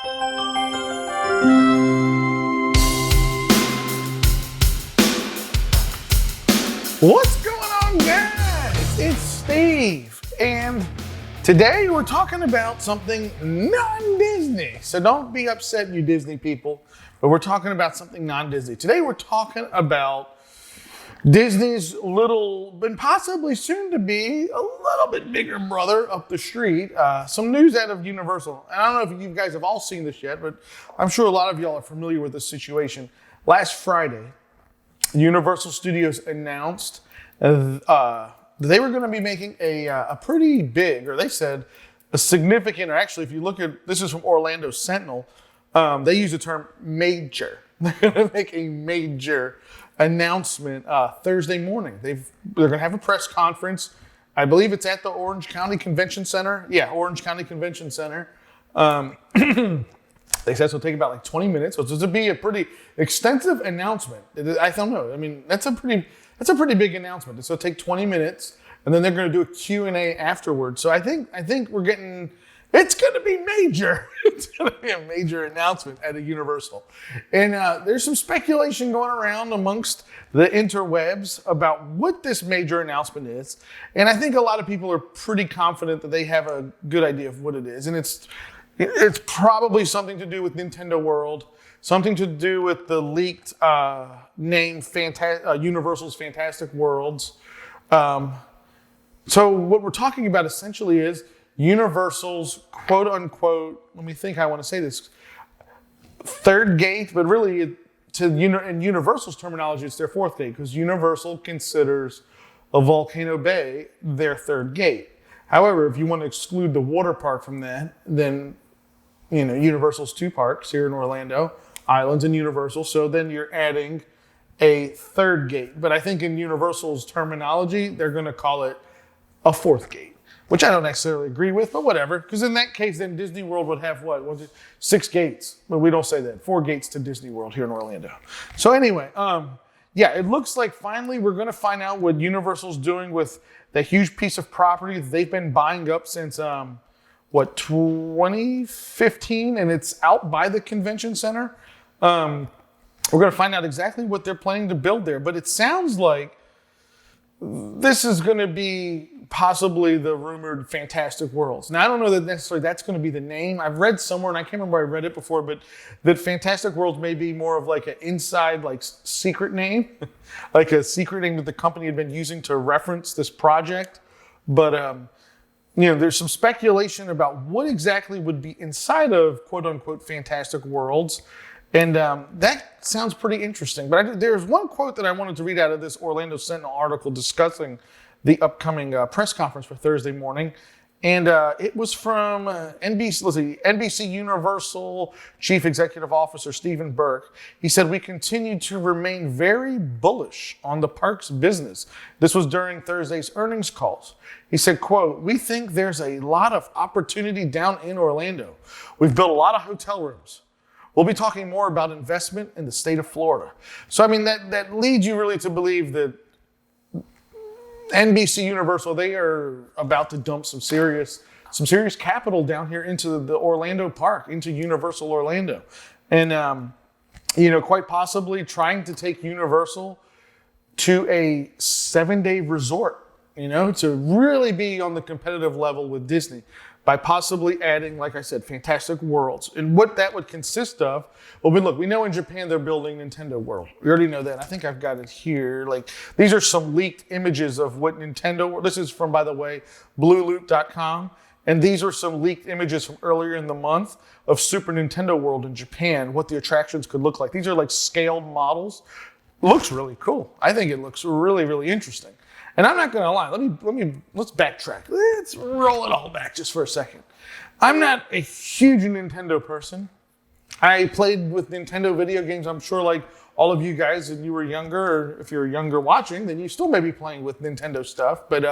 What's going on, guys? It's Steve, and today we're talking about something non-Disney. So don't be upset, you Disney people, but we're talking about something non-Disney. Today we're talking about Disney's little, and possibly soon to be a little bit bigger brother up the street. Some news out of Universal. And I don't know if you guys have all seen this yet, but I'm sure a lot of y'all are familiar with this situation. Last Friday, Universal Studios announced they were going to be making a pretty big, or they said a significant, or actually if you look at, this is from Orlando Sentinel, they use the term major. They're going to make a major announcement Thursday morning. They're going to have a press conference. I believe it's at the Orange County Convention Center. Yeah, Orange County Convention Center. They said it'll take about like 20 minutes. So it's going to be a pretty extensive announcement. I don't know. I mean, that's a pretty big announcement. It's going to take 20 minutes, and then they're going to do a Q&A afterwards. So I think we're getting. It's going to be major. It's going to be a major announcement at a Universal, and there's some speculation going around amongst the interwebs about what this major announcement is. And I think a lot of people are pretty confident that they have a good idea of what it is, and it's probably something to do with Nintendo World, something to do with the leaked name Universal's Fantastic Worlds. So what we're talking about essentially is Universal's quote unquote, let me think how I want to say this, third gate, but really in Universal's terminology, it's their fourth gate, because Universal considers a Volcano Bay their third gate. However, if you want to exclude the water park from that, then Universal's two parks here in Orlando, Islands and Universal. So then you're adding a third gate. But I think in Universal's terminology, they're going to call it a fourth gate, which I don't necessarily agree with, but whatever. Because in that case, then Disney World would have what? Was it 6 gates? But we don't say that. 4 gates to Disney World here in Orlando. So anyway, yeah, it looks like finally we're going to find out what Universal's doing with that huge piece of property that they've been buying up since, 2015, and it's out by the convention center. We're going to find out exactly what they're planning to build there, but it sounds like this is going to be possibly the rumored Fantastic Worlds. Now, I don't know that necessarily that's going to be the name. I've read somewhere, and I can't remember where I read it before, but that Fantastic Worlds may be more of like an inside, like secret name, like a secret name that the company had been using to reference this project. But, there's some speculation about what exactly would be inside of quote unquote Fantastic Worlds. And that sounds pretty interesting. But there's one quote that I wanted to read out of this Orlando Sentinel article discussing the upcoming press conference for Thursday morning. And it was from NBC Universal Chief Executive Officer Stephen Burke. He said, "We continue to remain very bullish on the park's business." This was during Thursday's earnings calls. He said, quote, "We think there's a lot of opportunity down in Orlando. We've built a lot of hotel rooms. We'll be talking more about investment in the state of Florida." So, I mean, that leads you really to believe that NBC Universal, they are about to dump some serious capital down here into the Orlando park, into Universal Orlando. And, quite possibly trying to take Universal to a 7-day resort, to really be on the competitive level with Disney by possibly adding, like I said, Fantastic Worlds. And what that would consist of, well, look, we know in Japan they're building Nintendo World. We already know that. I think I've got it here. Like, these are some leaked images of what Nintendo, this is from, by the way, blueloop.com. And these are some leaked images from earlier in the month of Super Nintendo World in Japan, what the attractions could look like. These are like scaled models. Looks really cool. I think it looks really, really interesting. And I'm not going to lie. Let's backtrack. Let's roll it all back just for a second. I'm not a huge Nintendo person. I played with Nintendo video games, I'm sure, like all of you guys, when you were younger, or if you're younger watching, then you still may be playing with Nintendo stuff. But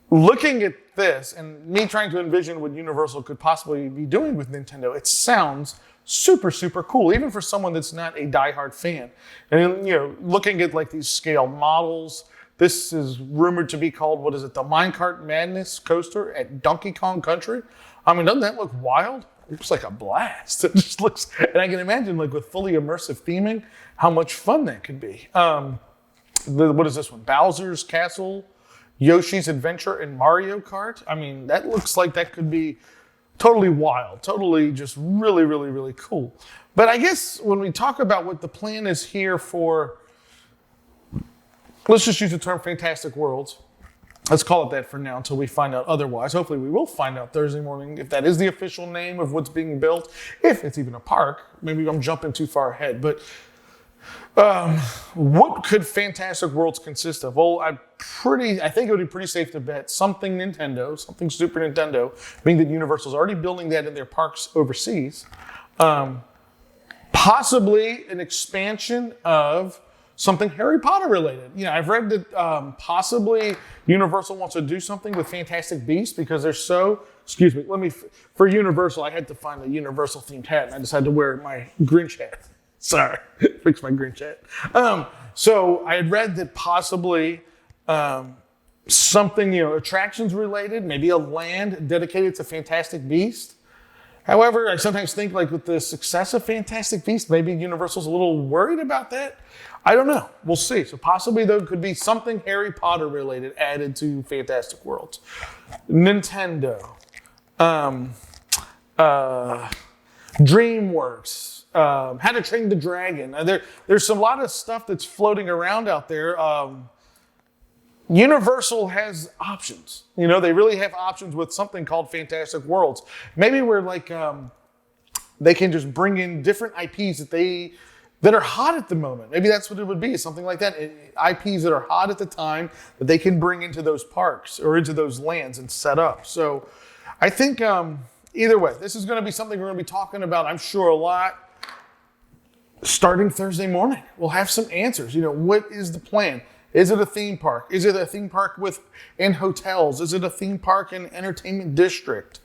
looking at this and me trying to envision what Universal could possibly be doing with Nintendo, it sounds super, super cool, even for someone that's not a diehard fan. And, looking at like these scale models, this is rumored to be called, the Minecart Madness coaster at Donkey Kong Country. I mean, doesn't that look wild? looks like a blast. It just looks, and I can imagine like with fully immersive theming, how much fun that could be. What is this one? Bowser's Castle, Yoshi's Adventure, and Mario Kart. I mean, that looks like that could be totally wild, totally just really, really, really cool. But I guess when we talk about what the plan is here for, let's just use the term Fantastic Worlds. Let's call it that for now until we find out otherwise. Hopefully we will find out Thursday morning if that is the official name of what's being built, if it's even a park. Maybe I'm jumping too far ahead. But what could Fantastic Worlds consist of? Well, I think it would be pretty safe to bet something Nintendo, something Super Nintendo, being that Universal's already building that in their parks overseas. Possibly an expansion of something Harry Potter related. I've read that possibly Universal wants to do something with Fantastic Beasts because they're so, for Universal, I had to find a Universal themed hat and I decided to wear my Grinch hat. Sorry, fix my Grinch hat. So I had read that possibly something, attractions related, maybe a land dedicated to Fantastic Beasts. However, I sometimes think like with the success of Fantastic Beasts, maybe Universal's a little worried about that. I don't know. We'll see. So possibly there could be something Harry Potter related added to Fantastic Worlds. Nintendo. DreamWorks. How to Train the Dragon. There's a lot of stuff that's floating around out there. Universal has options. They really have options with something called Fantastic Worlds. Maybe where like they can just bring in different IPs that are hot at the moment. Maybe that's what it would be, something like that. IPs that are hot at the time that they can bring into those parks or into those lands and set up. So I think either way, this is going to be something we're going to be talking about, I'm sure, a lot starting Thursday morning. We'll have some answers. What is the plan? Is it a theme park? Is it a theme park and hotels? Is it a theme park and entertainment district?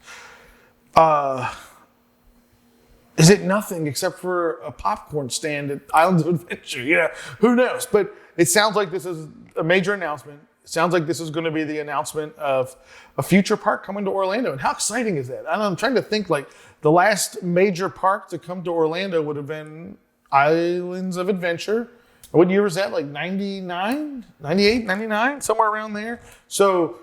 Is it nothing except for a popcorn stand at Islands of Adventure? Who knows? But it sounds like this is a major announcement. It sounds like this is going to be the announcement of a future park coming to Orlando. And how exciting is that? I'm trying to think, like, the last major park to come to Orlando would have been Islands of Adventure. What year was that? Like 99, 98, 99, somewhere around there. So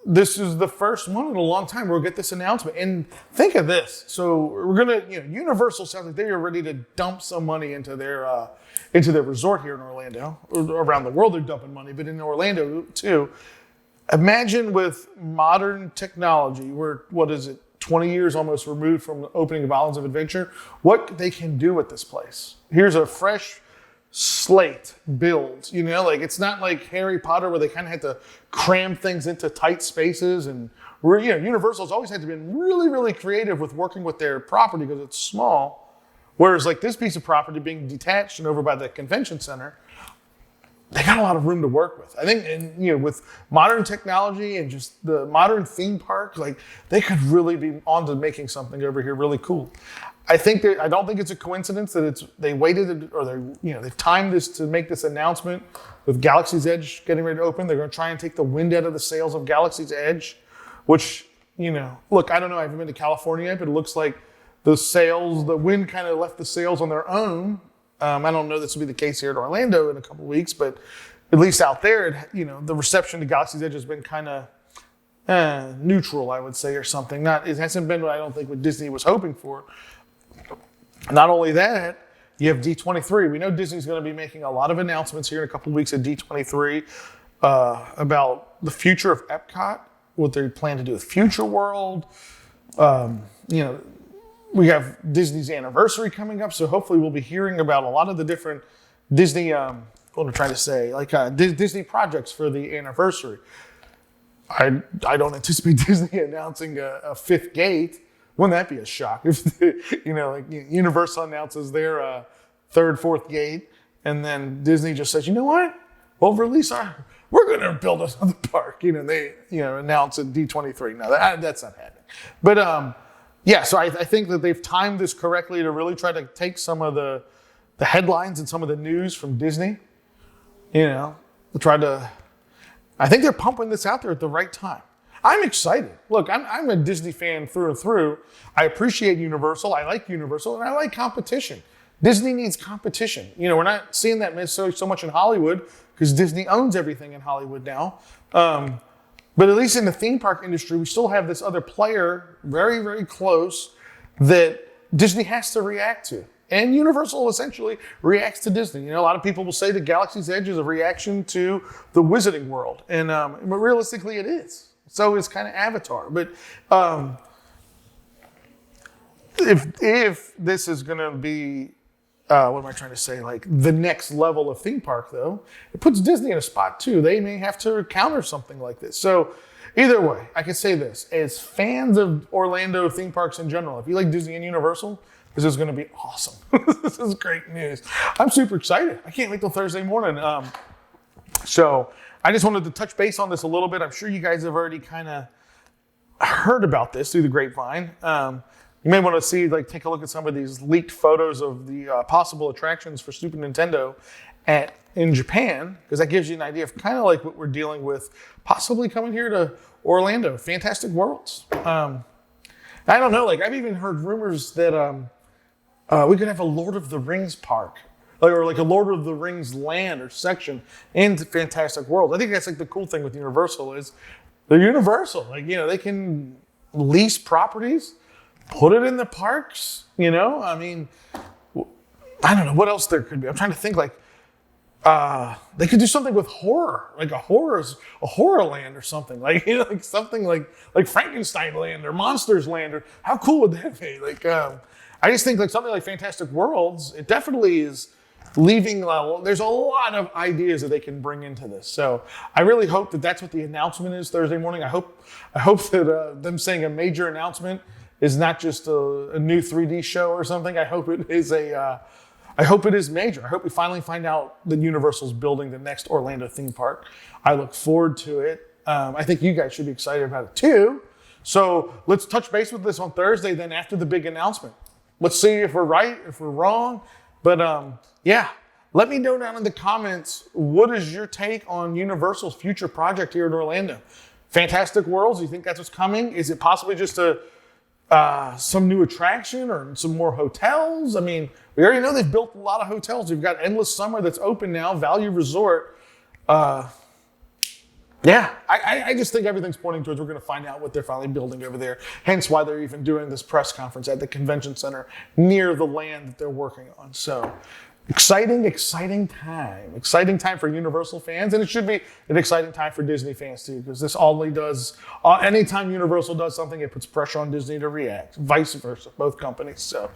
this is the first one in a long time where we'll get this announcement. And think of this. So we're going to, Universal sounds like they are ready to dump some money into their resort here in Orlando. Around the world they're dumping money, but in Orlando too. Imagine with modern technology, we're, 20 years almost removed from the opening of Islands of Adventure, what they can do with this place. Here's a fresh slate build, like it's not like Harry Potter where they kind of had to cram things into tight spaces, and Universal's always had to be really, really creative with working with their property because it's small. Whereas like this piece of property being detached and over by the convention center, they got a lot of room to work with. I think, and with modern technology and just the modern theme park, like they could really be on to making something over here really cool. I don't think it's a coincidence that they waited or they've timed this to make this announcement with Galaxy's Edge getting ready to open. They're going to try and take the wind out of the sails of Galaxy's Edge, which, look, I don't know. I haven't been to California yet, but it looks like the wind kind of left the sails on their own. I don't know this will be the case here in Orlando in a couple of weeks, but at least out there, the reception to Galaxy's Edge has been kind of neutral, I would say, or something. It hasn't been I don't think what Disney was hoping for. Not only that, you have D23. We know Disney's going to be making a lot of announcements here in a couple of weeks at D23 about the future of Epcot, what they plan to do with Future World. We have Disney's anniversary coming up, so hopefully we'll be hearing about a lot of the different Disney, what am I trying to say, Disney projects for the anniversary. I don't anticipate Disney announcing a fifth gate. Wouldn't that be a shock if, Universal announces their third, fourth gate, and then Disney just says, you know what? We're going to build another park. They announce at D23. No, that's not happening. But so I think that they've timed this correctly to really try to take some of the headlines and some of the news from Disney. I think they're pumping this out there at the right time. I'm excited. Look, I'm a Disney fan through and through. I appreciate Universal. I like Universal, and I like competition. Disney needs competition. You know, we're not seeing that necessarily so much in Hollywood because Disney owns everything in Hollywood now. But at least in the theme park industry, we still have this other player very, very close that Disney has to react to. And Universal essentially reacts to Disney. You know, a lot of people will say that Galaxy's Edge is a reaction to the Wizarding World. And but realistically, it is. So it's kind of Avatar. But if this is going to be, what am I trying to say? Like the next level of theme park, though, it puts Disney in a spot too. They may have to counter something like this. So either way, I can say this: as fans of Orlando theme parks in general, if you like Disney and Universal, this is going to be awesome. This is great news. I'm super excited. I can't wait till Thursday morning. So I just wanted to touch base on this a little bit. I'm sure you guys have already kind of heard about this through the grapevine. You may want to see, take a look at some of these leaked photos of the possible attractions for Super Nintendo in Japan, because that gives you an idea of kind of like what we're dealing with possibly coming here to Orlando, Fantastic Worlds. I don't know, I've even heard rumors that we could have a Lord of the Rings park, or a Lord of the Rings land or section in Fantastic World. I think that's the cool thing with Universal is they're Universal. They can lease properties, put it in the parks. I mean, I don't know what else there could be. I'm trying to think they could do something with horror, a horror land or something, something like Frankenstein land or Monsters land, or how cool would that be? I just think something like Fantastic Worlds, it definitely is leaving. There's a lot of ideas that they can bring into this. So I really hope that that's what the announcement is Thursday morning. I hope that them saying a major announcement is not just a new 3D show or something. I hope it is I hope it is major. I hope we finally find out that Universal's building the next Orlando theme park. I look forward to it. I think you guys should be excited about it too. So let's touch base with this on Thursday then after the big announcement. Let's see if we're right, if we're wrong. But yeah, let me know down in the comments, what is your take on Universal's future project here in Orlando? Fantastic Worlds, do you think that's what's coming? Is it possibly just some new attraction or some more hotels? I mean, we already know they've built a lot of hotels. We've got Endless Summer that's open now, Value Resort. Yeah, I just think everything's pointing towards we're going to find out what they're finally building over there. Hence why they're even doing this press conference at the convention center near the land that they're working on. So exciting time. Exciting time for Universal fans, and it should be an exciting time for Disney fans too, because this only does, anytime Universal does something, it puts pressure on Disney to react, vice versa, both companies. So,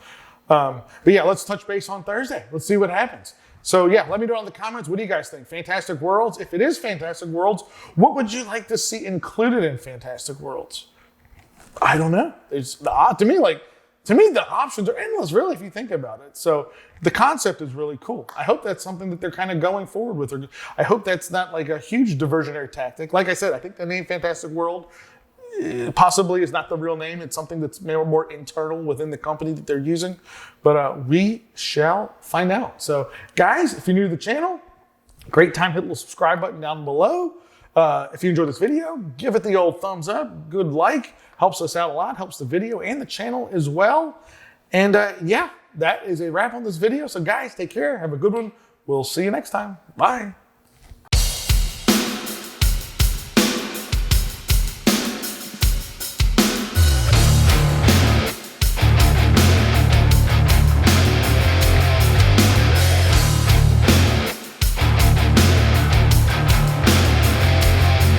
but yeah, let's touch base on Thursday. Let's see what happens. So yeah, let me know in the comments, what do you guys think? Fantastic Worlds? If it is Fantastic Worlds, what would you like to see included in Fantastic Worlds? I don't know. To me, the options are endless, really, if you think about it. So the concept is really cool. I hope that's something that they're kind of going forward with. I hope that's not a huge diversionary tactic. Like I said, I think the name Fantastic World possibly is not the real name. It's something that's more internal within the company that they're using. But we shall find out. So guys, if you're new to the channel, great time, hit the subscribe button down below. If you enjoyed this video, give it the old thumbs up, good like, helps us out a lot, helps the video and the channel as well. And yeah, that is a wrap on this video. So guys, take care, have a good one. We'll see you next time. Bye.